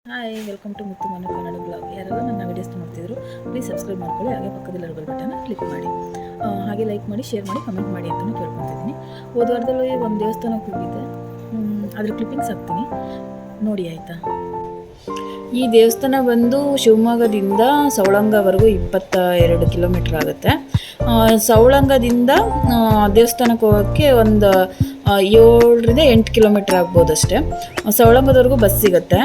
Hi welcome to ಮುತ್ತು ಮನೆ Kannada blog. ಯಾರೆಲ್ಲ ನನ್ನ ವೀಡಿಯೋಸ್ ನೋಡ್ತಿದ್ರು ಪ್ಲೀಸ್ ಸಬ್ಸ್ಕ್ರೈಬ್ ಮಾಡ್ಕೊಳ್ಳಿ, ಹಾಗೆ ಪಕ್ಕದಲ್ಲಿರೋ ಬೆಲ್ ಬಟನ್ನ ಕ್ಲಿಕ್ ಮಾಡಿ, ಹಾಗೆ ಲೈಕ್ ಮಾಡಿ, ಶೇರ್ ಮಾಡಿ, ಕಮೆಂಟ್ ಮಾಡಿ ಅಂತಲೂ ಕೇಳ್ಕೊತಿದ್ದೀನಿ. ಹೋದ ವಾರದಲ್ಲಿ ಒಂದು ದೇವಸ್ಥಾನಕ್ಕೆ ಹೋಗಿದ್ದೆ, ಅದ್ರ ಕ್ಲಿಪ್ಪಿಂಗ್ಸ್ ಹಾಕ್ತೀನಿ ನೋಡಿ ಆಯಿತಾ. ಈ ದೇವಸ್ಥಾನ ಬಂದು ಶಿವಮೊಗ್ಗದಿಂದ ಸವಳಂಗವರೆಗೂ 22 ಕಿಲೋಮೀಟ್ರ್ ಆಗುತ್ತೆ. ಸವಳಂಗದಿಂದ ದೇವಸ್ಥಾನಕ್ಕೆ ಹೋಗೋಕ್ಕೆ ಒಂದು 7ರಿಂದ 8 ಕಿಲೋಮೀಟ್ರ್ ಆಗ್ಬೋದು ಅಷ್ಟೇ. ಸವಳಂಗದವರೆಗೂ ಬಸ್ ಸಿಗುತ್ತೆ,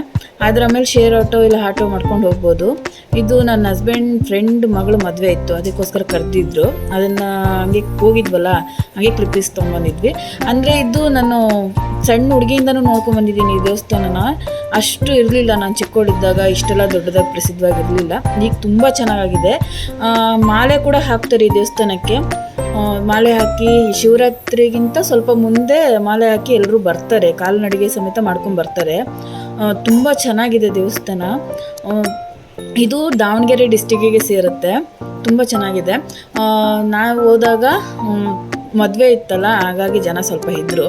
ಅದರ ಆಮೇಲೆ ಶೇರ್ ಆಟೋ ಇಲ್ಲ ಆಟೋ ಮಾಡ್ಕೊಂಡು ಹೋಗ್ಬೋದು. ಇದು ನನ್ನ ಹಸ್ಬೆಂಡ್ ಫ್ರೆಂಡ್ ಮಗಳು ಮದುವೆ ಇತ್ತು, ಅದಕ್ಕೋಸ್ಕರ ಕರೆದಿದ್ರು. ಅದನ್ನು ಹಂಗೆ ಹೋಗಿದ್ವಲ್ಲ, ಹಾಗೆ ಕ್ಲಿಪ್ಪಿಸ್ ತೊಗೊಂಬಂದಿದ್ವಿ. ಅಂದರೆ ಇದು ನಾನು ಸಣ್ಣ ಹುಡುಗಿಯಿಂದನೂ ನೋಡ್ಕೊಂಬಂದಿದ್ದೀನಿ ಈ ದೇವಸ್ಥಾನನ. ಅಷ್ಟು ಇರಲಿಲ್ಲ, ನಾನು ಚಿಕ್ಕವಳಿದ್ದಾಗ ಇಷ್ಟೆಲ್ಲ ದೊಡ್ಡದಾಗಿ ಪ್ರಸಿದ್ಧವಾಗಿರಲಿಲ್ಲ. ಈಗ ತುಂಬ ಚೆನ್ನಾಗಿದೆ. ಮಾಲೆ ಕೂಡ ಹಾಕ್ತಾರೆ ಈ ದೇವಸ್ಥಾನಕ್ಕೆ. ಮಾಲೆ ಹಾಕಿ ಶಿವರಾತ್ರಿಗಿಂತ ಸ್ವಲ್ಪ ಮುಂದೆ ಮಾಲೆ ಹಾಕಿ ಎಲ್ಲರೂ ಬರ್ತಾರೆ, ಕಾಲ್ನಡಿಗೆ ಸಮೇತ ಮಾಡ್ಕೊಂಡು ಬರ್ತಾರೆ. ತುಂಬ ಚೆನ್ನಾಗಿದೆ ದೇವಸ್ಥಾನ. ಇದು ದಾವಣಗೆರೆ ಡಿಸ್ಟಿಕ್ಕಿಗೆ ಸೇರುತ್ತೆ. ತುಂಬ ಚೆನ್ನಾಗಿದೆ. ನಾವು ಹೋದಾಗ ಮದುವೆ ಇತ್ತಲ್ಲ, ಹಾಗಾಗಿ ಜನ ಸ್ವಲ್ಪ ಇದ್ದರು.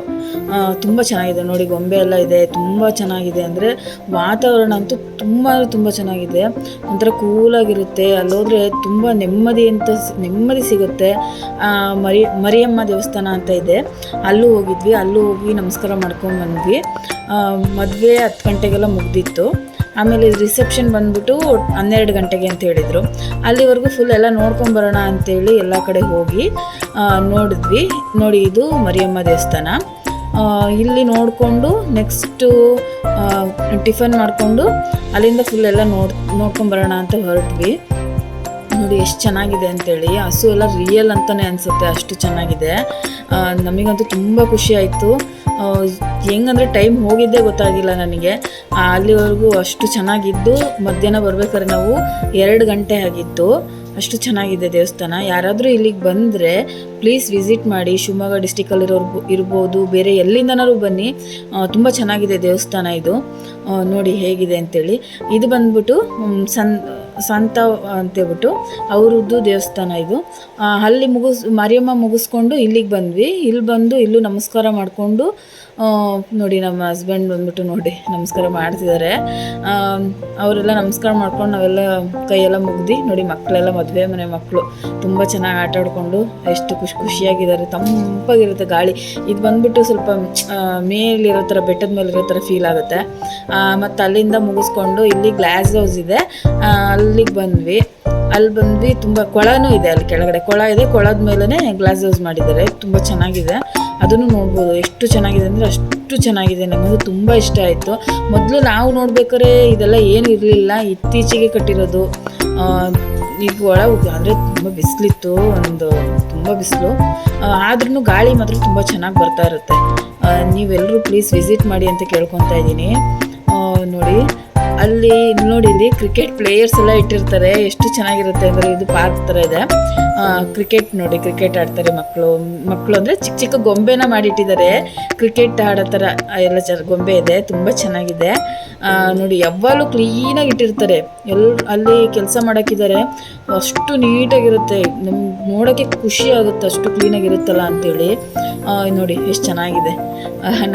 ತುಂಬ ಚೆನ್ನಾಗಿದೆ ನೋಡಿ, ಗೊಂಬೆ ಎಲ್ಲ ಇದೆ, ತುಂಬ ಚೆನ್ನಾಗಿದೆ. ಅಂದರೆ ವಾತಾವರಣ ಅಂತೂ ತುಂಬ ಚೆನ್ನಾಗಿದೆ, ಒಂಥರ ಕೂಲಾಗಿರುತ್ತೆ. ಅಲ್ಲೋದ್ರೆ ತುಂಬ ನೆಮ್ಮದಿ ಸಿಗುತ್ತೆ. ಮರಿಯಮ್ಮ ದೇವಸ್ಥಾನ ಅಂತ ಇದೆ, ಅಲ್ಲೂ ಹೋಗಿದ್ವಿ. ಅಲ್ಲೂ ಹೋಗಿ ನಮಸ್ಕಾರ ಮಾಡ್ಕೊಂಡು ಬಂದ್ವಿ. ಮದುವೆ 10 ಗಂಟೆಗೆಲ್ಲ ಮುಗ್ದಿತ್ತು. ಆಮೇಲೆ ರಿಸೆಪ್ಷನ್ ಬಂದ್ಬಿಟ್ಟು 12 ಗಂಟೆಗೆ ಅಂತ ಹೇಳಿದರು. ಅಲ್ಲಿವರೆಗೂ ಫುಲ್ ಎಲ್ಲ ನೋಡ್ಕೊಂಬರೋಣ ಅಂತೇಳಿ ಎಲ್ಲ ಕಡೆ ಹೋಗಿ ನೋಡಿದ್ವಿ. ನೋಡಿ, ಇದು ಮರಿಯಮ್ಮ ದೇವಸ್ಥಾನ. ಇಲ್ಲಿ ನೋಡಿಕೊಂಡು ನೆಕ್ಸ್ಟು ಟಿಫನ್ ಮಾಡಿಕೊಂಡು ಅಲ್ಲಿಂದ ಫುಲ್ ಎಲ್ಲ ನೋಡ್ಕೊಂಬರೋಣ ಅಂತ ಹೊರಟ್ವಿ. ನೋಡಿ ಎಷ್ಟು ಚೆನ್ನಾಗಿದೆ ಅಂತೇಳಿ. ಹಸು ಎಲ್ಲ ರಿಯಲ್ ಅಂತಲೇ ಅನಿಸುತ್ತೆ, ಅಷ್ಟು ಚೆನ್ನಾಗಿದೆ. ನಮಗಂತೂ ತುಂಬ ಖುಷಿ ಆಯಿತು. ಹೆಂಗಂದರೆ ಟೈಮ್ ಹೋಗಿದ್ದೇ ಗೊತ್ತಾಗಿಲ್ಲ ನನಗೆ. ಅಲ್ಲಿವರೆಗೂ ಅಷ್ಟು ಚೆನ್ನಾಗಿದ್ದು, ಮಧ್ಯಾಹ್ನ ಬರ್ಬೇಕಾದ್ರೆ ನಾವು 2 ಗಂಟೆ ಆಗಿತ್ತು. ಅಷ್ಟು ಚೆನ್ನಾಗಿದೆ ದೇವಸ್ಥಾನ. ಯಾರಾದರೂ ಇಲ್ಲಿಗೆ ಬಂದರೆ ಪ್ಲೀಸ್ ವಿಸಿಟ್ ಮಾಡಿ. ಶಿವಮೊಗ್ಗ ಡಿಸ್ಟಿಕಲ್ಲಿರೋರು ಇರ್ಬೋದು, ಬೇರೆ ಎಲ್ಲಿಂದನಾದ್ರು ಬನ್ನಿ. ತುಂಬ ಚೆನ್ನಾಗಿದೆ ದೇವಸ್ಥಾನ ಇದು. ನೋಡಿ ಹೇಗಿದೆ ಅಂತೇಳಿ. ಇದು ಬಂದ್ಬಿಟ್ಟು ಸಂತ ಅಂತೇಳ್ಬಿಟ್ಟು ಅವ್ರದ್ದು ದೇವಸ್ಥಾನ ಇದು. ಅಲ್ಲಿ ಮಾರಿಯಮ್ಮ ಮುಗಿಸ್ಕೊಂಡು ಇಲ್ಲಿಗೆ ಬಂದ್ವಿ. ಇಲ್ಲಿ ಬಂದು ಇಲ್ಲೂ ನಮಸ್ಕಾರ ಮಾಡಿಕೊಂಡು ನೋಡಿ, ನಮ್ಮ ಹಸ್ಬೆಂಡ್ ಬಂದ್ಬಿಟ್ಟು ನೋಡಿ ನಮಸ್ಕಾರ ಮಾಡ್ತಿದ್ದಾರೆ. ಅವರೆಲ್ಲ ನಮಸ್ಕಾರ ಮಾಡ್ಕೊಂಡು ನಾವೆಲ್ಲ ಕೈಯೆಲ್ಲ ಮುಗ್ದು ನೋಡಿ, ಮಕ್ಕಳೆಲ್ಲ ಮದುವೆ ಮನೆ ಮಕ್ಕಳು ತುಂಬ ಚೆನ್ನಾಗಿ ಆಟ ಆಡಿಕೊಂಡು ಎಷ್ಟು ಖುಷಿಯಾಗಿದ್ದಾರೆ. ತಂಪಾಗಿರುತ್ತೆ ಗಾಳಿ. ಇದು ಬಂದ್ಬಿಟ್ಟು ಸ್ವಲ್ಪ ಮೇಲಿರೋ ಥರ, ಬೆಟ್ಟದ ಮೇಲಿರೋ ಥರ ಫೀಲ್ ಆಗುತ್ತೆ. ಮತ್ತು ಅಲ್ಲಿಂದ ಮುಗಿಸ್ಕೊಂಡು ಇಲ್ಲಿ ಗ್ಲಾಸ್ ಹೌಸ್ ಇದೆ, ಅಲ್ಲಿಗೆ ಬಂದ್ವಿ. ತುಂಬ ಕೊಳನೂ ಇದೆ, ಅಲ್ಲಿ ಕೆಳಗಡೆ ಕೊಳ ಇದೆ. ಕೊಳದ ಮೇಲೇ ಗ್ಲಾಸ್ ಹೌಸ್ ಮಾಡಿದ್ದಾರೆ, ತುಂಬ ಚೆನ್ನಾಗಿದೆ. ಅದನ್ನು ನೋಡ್ಬೋದು. ಎಷ್ಟು ಚೆನ್ನಾಗಿದೆ ಅಂದರೆ ಅಷ್ಟು ಚೆನ್ನಾಗಿದೆ. ನಮಗೂ ತುಂಬ ಇಷ್ಟ ಆಯಿತು. ಮೊದಲು ನಾವು ನೋಡ್ಬೇಕಾದ್ರೆ ಇದೆಲ್ಲ ಏನೂ ಇರಲಿಲ್ಲ, ಇತ್ತೀಚೆಗೆ ಕಟ್ಟಿರೋದು. ಈಗ ಒಳಗೆ ಆದರೆ ತುಂಬ ಬಿಸಿಲಿತ್ತು, ತುಂಬ ಬಿಸಿಲು. ಆದ್ರೂ ಗಾಳಿ ಮಾತ್ರ ತುಂಬ ಚೆನ್ನಾಗಿ ಬರ್ತಾ ಇರುತ್ತೆ. ನೀವೆಲ್ಲರೂ ಪ್ಲೀಸ್ ವಿಸಿಟ್ ಮಾಡಿ ಅಂತ ಕೇಳ್ಕೊತಾ ಇದ್ದೀನಿ. ನೋಡಿ, ಅಲ್ಲಿ ನೋಡಿ, ಇಲ್ಲಿ ಕ್ರಿಕೆಟ್ ಪ್ಲೇಯರ್ಸ್ ಎಲ್ಲ ಇಟ್ಟಿರ್ತಾರೆ. ಎಷ್ಟು ಚೆನ್ನಾಗಿರುತ್ತೆ ಅಂದರೆ, ಇದು ಪಾರ್ಕ್ ಥರ ಇದೆ. ಕ್ರಿಕೆಟ್ ನೋಡಿ, ಕ್ರಿಕೆಟ್ ಆಡ್ತಾರೆ ಮಕ್ಕಳು ಅಂದರೆ ಚಿಕ್ಕ ಚಿಕ್ಕ ಗೊಂಬೆನ ಮಾಡಿಟ್ಟಿದ್ದಾರೆ. ಕ್ರಿಕೆಟ್ ಆಡೋ ಥರ ಎಲ್ಲ ಗೊಂಬೆ ಇದೆ, ತುಂಬ ಚೆನ್ನಾಗಿದೆ. ನೋಡಿ, ಯಾವಾಗಲೂ ಕ್ಲೀನಾಗಿ ಇಟ್ಟಿರ್ತಾರೆ. ಅಲ್ಲಿ ಕೆಲಸ ಮಾಡೋಕ್ಕಿದ್ದಾರೆ, ಅಷ್ಟು ನೀಟಾಗಿರುತ್ತೆ. ನಮ್ಗೆ ನೋಡೋಕ್ಕೆ ಖುಷಿ ಆಗುತ್ತೆ, ಅಷ್ಟು ಕ್ಲೀನಾಗಿರುತ್ತಲ್ಲ ಅಂಥೇಳಿ. ನೋಡಿ ಎಷ್ಟು ಚೆನ್ನಾಗಿದೆ.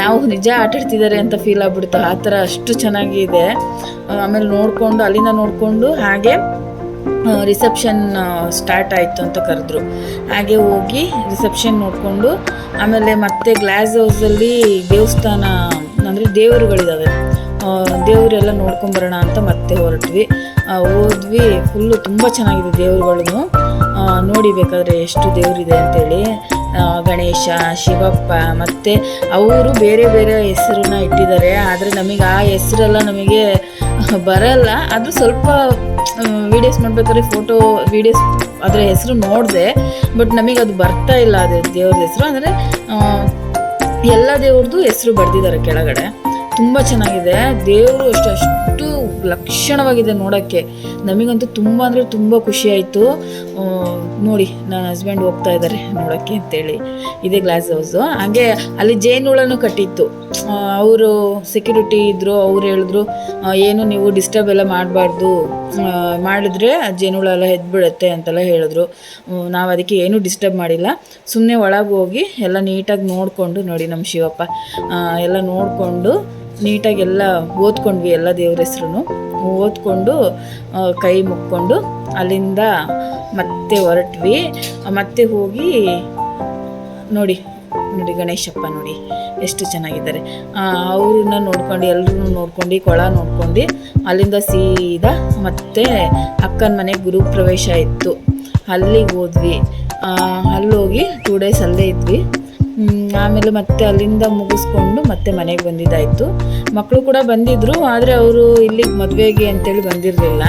ನಾವು ನಿಜ ಆಟಾಡ್ತಿದ್ದಾರೆ ಅಂತ ಫೀಲ್ ಆಗ್ಬಿಡುತ್ತೆ, ಆ ಥರ ಅಷ್ಟು ಚೆನ್ನಾಗಿದೆ. ಆಮೇಲೆ ಅಲ್ಲಿಂದ ನೋಡಿಕೊಂಡು ಹಾಗೆ ರಿಸೆಪ್ಷನ್ ಸ್ಟಾರ್ಟ್ ಆಯಿತು ಅಂತ ಕರೆದ್ರು. ಹಾಗೆ ಹೋಗಿ ರಿಸೆಪ್ಷನ್ ನೋಡಿಕೊಂಡು ಆಮೇಲೆ ಮತ್ತೆ ಗ್ಲಾಸ್ ಹೌಸಲ್ಲಿ ದೇವಸ್ಥಾನ ಅಂದರೆ ದೇವರುಗಳಿದ್ದಾವೆ, ದೇವರೆಲ್ಲ ನೋಡ್ಕೊಂಬರೋಣ ಅಂತ ಮತ್ತೆ ಹೊರಟ್ವಿ. ಹೋದ್ವಿ. ಫುಲ್ಲು ತುಂಬ ಚೆನ್ನಾಗಿದೆ ದೇವರುಗಳನ್ನು. ನೋಡಿ ಬೇಕಾದರೆ ಎಷ್ಟು ದೇವರಿದೆ ಅಂತೇಳಿ. ಗಣೇಶ, ಶಿವಪ್ಪ, ಮತ್ತು ಅವರು ಬೇರೆ ಬೇರೆ ಹೆಸರನ್ನ ಇಟ್ಟಿದ್ದಾರೆ. ಆದರೆ ನಮಗೆ ಆ ಹೆಸರೆಲ್ಲ ನಮಗೆ ಬರಲ್ಲ. ಅದು ಸ್ವಲ್ಪ ವೀಡಿಯೋಸ್ ಮಾಡಬೇಕಾದ್ರೆ ವೀಡಿಯೋಸ್ ಅದರ ಹೆಸರು ನೋಡಿದೆ, ಬಟ್ ನಮಗೆ ಅದು ಬರ್ತಾ ಇಲ್ಲ. ಅದು ದೇವ್ರ ಹೆಸರು ಅಂದರೆ ಎಲ್ಲ ದೇವ್ರದ್ದು ಹೆಸರು ಬರೆದಿದ್ದಾರೆ ಕೆಳಗಡೆ. ತುಂಬ ಚೆನ್ನಾಗಿದೆ. ದೇವರು ಅಷ್ಟು ಲಕ್ಷಣವಾಗಿದೆ ನೋಡೋಕ್ಕೆ. ನಮಗಂತೂ ತುಂಬ ಅಂದರೆ ತುಂಬ ಖುಷಿ ಆಯಿತು. ನೋಡಿ, ನನ್ನ ಹಸ್ಬೆಂಡ್ ಹೋಗ್ತಾ ಇದ್ದಾರೆ ನೋಡೋಕ್ಕೆ ಅಂತೇಳಿ. ಇದೇ ಗ್ಲಾಸ್ ಹೌಸು. ಹಾಗೆ ಅಲ್ಲಿ ಜೇನುಹುಳನೂ ಕಟ್ಟಿತ್ತು. ಅವರು ಸೆಕ್ಯೂರಿಟಿ ಇದ್ದರು, ಅವ್ರು ಹೇಳಿದ್ರು ಏನು ನೀವು ಡಿಸ್ಟರ್ಬ್ ಎಲ್ಲ ಮಾಡಬಾರ್ದು, ಮಾಡಿದ್ರೆ ಜೇನುಹುಳ ಎಲ್ಲ ಎದ್ಬಿಡುತ್ತೆ ಅಂತೆಲ್ಲ ಹೇಳಿದ್ರು. ನಾವು ಅದಕ್ಕೆ ಏನೂ ಡಿಸ್ಟರ್ಬ್ ಮಾಡಿಲ್ಲ, ಸುಮ್ಮನೆ ಒಳಗೆ ಹೋಗಿ ಎಲ್ಲ ನೀಟಾಗಿ ನೋಡಿಕೊಂಡು ನೋಡಿ, ನಮ್ಮ ಶಿವಪ್ಪ ಎಲ್ಲ ನೋಡಿಕೊಂಡು ನೀಟಾಗಿ ಎಲ್ಲ ಓದ್ಕೊಂಡ್ವಿ, ಎಲ್ಲ ದೇವ್ರ ಹೆಸ್ರು ಓದ್ಕೊಂಡು ಕೈ ಮುಕ್ಕೊಂಡು ಅಲ್ಲಿಂದ ಮತ್ತೆ ಹೊರಟ್ವಿ. ಮತ್ತೆ ಹೋಗಿ ನೋಡಿ ಗಣೇಶಪ್ಪ ನೋಡಿ ಎಷ್ಟು ಚೆನ್ನಾಗಿದ್ದಾರೆ. ಅವ್ರನ್ನ ನೋಡ್ಕೊಂಡು ಎಲ್ಲರೂ ನೋಡ್ಕೊಂಡು ಕೊಳ ನೋಡ್ಕೊಂಡು ಅಲ್ಲಿಂದ ಸೀದಾ ಮತ್ತೆ ಅಕ್ಕನ ಮನೆ ಗೃಹಪ್ರವೇಶ ಇತ್ತು, ಅಲ್ಲಿಗೆ ಹೋದ್ವಿ. ಅಲ್ಲೋಗಿ 2 days ಅಲ್ಲೇ ಇದ್ವಿ. ಆಮೇಲೆ ಮತ್ತೆ ಅಲ್ಲಿಂದ ಮುಗಿಸ್ಕೊಂಡು ಮತ್ತೆ ಮನೆಗೆ ಬಂದಿದ್ದಾಯಿತು. ಮಕ್ಕಳು ಕೂಡ ಬಂದಿದ್ದರು, ಆದರೆ ಅವರು ಇಲ್ಲಿಗೆ ಮದುವೆಗೆ ಅಂತೇಳಿ ಬಂದಿರಲಿಲ್ಲ.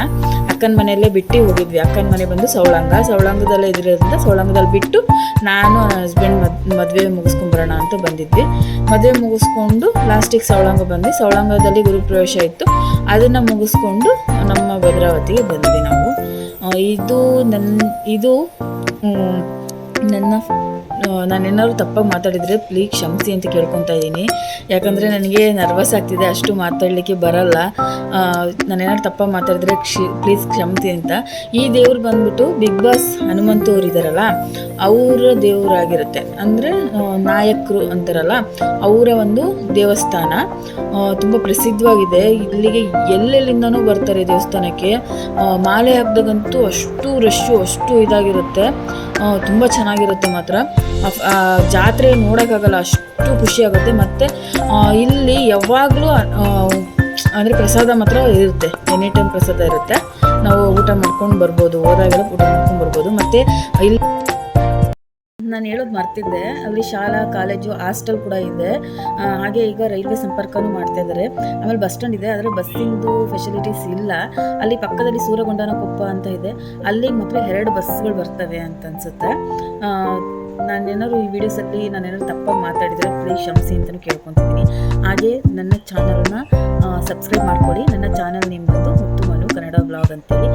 ಅಕ್ಕನ ಮನೆಯಲ್ಲೇ ಬಿಟ್ಟು ಹೋಗಿದ್ವಿ. ಅಕ್ಕನ ಮನೆ ಬಂದು ಸವಳಂಗದಲ್ಲೇ ಇದ್ರಿಂದ ಸವಳಂಗದಲ್ಲಿ ಬಿಟ್ಟು ನಾನು ನನ್ನ ಹಸ್ಬೆಂಡ್ ಮದುವೆ ಮುಗಿಸ್ಕೊಂಬರೋಣ ಅಂತ ಬಂದಿದ್ವಿ. ಮದುವೆ ಮುಗಿಸ್ಕೊಂಡು ಲಾಸ್ಟಿಗೆ ಸವಳಂಗ ಬಂದು ಸವಳಂಗದಲ್ಲಿ ಗೃಹಪ್ರವೇಶ ಇತ್ತು, ಅದನ್ನು ಮುಗಿಸ್ಕೊಂಡು ನಮ್ಮ ಭದ್ರಾವತಿಗೆ ಬಂದ್ವಿ ನಾವು. ನಾನೇನಾದ್ರು ತಪ್ಪಾಗಿ ಮಾತಾಡಿದರೆ ಪ್ಲೀಸ್ ಕ್ಷಮಿಸಿ ಅಂತ ಕೇಳ್ಕೊತಾ ಇದ್ದೀನಿ. ಯಾಕಂದರೆ ನನಗೆ ನರ್ವಸ್ ಆಗ್ತಿದೆ, ಅಷ್ಟು ಮಾತಾಡಲಿಕ್ಕೆ ಬರಲ್ಲ. ನಾನೇನಾದ್ರು ತಪ್ಪಾಗಿ ಮಾತಾಡಿದ್ರೆ ಪ್ಲೀಸ್ ಕ್ಷಮಿಸಿ ಅಂತ. ಈ ದೇವ್ರು ಬಂದ್ಬಿಟ್ಟು ಬಿಗ್ ಬಾಸ್ ಹನುಮಂತ ಅವ್ರು ಇದ್ದಾರಲ್ಲ, ಅವರ ದೇವರಾಗಿರುತ್ತೆ. ಅಂದರೆ ನಾಯಕರು ಅಂತಾರಲ್ಲ, ಅವರ ಒಂದು ದೇವಸ್ಥಾನ ತುಂಬ ಪ್ರಸಿದ್ಧವಾಗಿದೆ. ಇಲ್ಲಿಗೆ ಎಲ್ಲೆಲ್ಲಿಂದನೂ ಬರ್ತಾರೆ ದೇವಸ್ಥಾನಕ್ಕೆ. ಮಾಲೆ ಹಬ್ಬದಾಗಂತೂ ಅಷ್ಟು ರಶ್ಶು, ಅಷ್ಟು ಇದಾಗಿರುತ್ತೆ, ತುಂಬ ಚೆನ್ನಾಗಿರುತ್ತೆ ಮಾತ್ರ. ಜಾತ್ರೆ ನೋಡೋಕ್ಕಾಗಲ್ಲ, ಅಷ್ಟು ಖುಷಿ ಆಗುತ್ತೆ. ಮತ್ತು ಇಲ್ಲಿ ಯಾವಾಗಲೂ ಅಂದರೆ ಪ್ರಸಾದ ಮಾತ್ರ ಇರುತ್ತೆ, ಎನಿ ಟೈಮ್ ಪ್ರಸಾದ ಇರುತ್ತೆ. ನಾವು ಊಟ ಮಾಡ್ಕೊಂಡು ಬರ್ಬೋದು, ಹೋದಾಗೆಲ್ಲ ಊಟ ಮಾಡ್ಕೊಂಡು ಬರ್ಬೋದು. ಮತ್ತು ಇಲ್ಲಿ ನಾನು ಹೇಳೋದು ಮರ್ತಿದ್ದೆ, ಅಲ್ಲಿ ಶಾಲಾ ಕಾಲೇಜು ಹಾಸ್ಟೆಲ್ ಕೂಡ ಇದೆ. ಹಾಗೆ ಈಗ ರೈಲ್ವೆ ಸಂಪರ್ಕನೂ ಮಾಡ್ತಾಯಿದ್ದಾರೆ. ಆಮೇಲೆ ಬಸ್ ಸ್ಟ್ಯಾಂಡ್ ಇದೆ, ಆದರೆ ಬಸ್ಸಿಂದು ಫೆಸಿಲಿಟೀಸ್ ಇಲ್ಲ. ಅಲ್ಲಿ ಪಕ್ಕದಲ್ಲಿ ಸೂರಗೊಂಡನಕೊಪ್ಪ ಅಂತ ಇದೆ, ಅಲ್ಲಿಗೆ ಮಾತ್ರ 2 ಬಸ್ಗಳು ಬರ್ತವೆ ಅಂತ ಅನಿಸುತ್ತೆ. ನಾನೇನಾದ್ರು ಈ ವಿಡಿಯೋಸಲ್ಲಿ ನಾನೇನಾದ್ರು ತಪ್ಪಾಗಿ ಮಾತಾಡಿದರೆ ಪ್ಲೀಸ್ ಕ್ಷಮಿಸಿ ಅಂತಲೂ ಕೇಳ್ಕೊತಿದ್ದೀನಿ. ಹಾಗೆ ನನ್ನ ಚಾನಲ್ನ ಸಬ್ಸ್ಕ್ರೈಬ್ ಮಾಡ್ಕೊಳ್ಳಿ. ನನ್ನ ಚಾನಲ್ ನೇಮ್ ಬಂದು ಮುತ್ತು ಮನು ಕನ್ನಡ ಬ್ಲಾಗ್ ಅಂತೇಳಿ.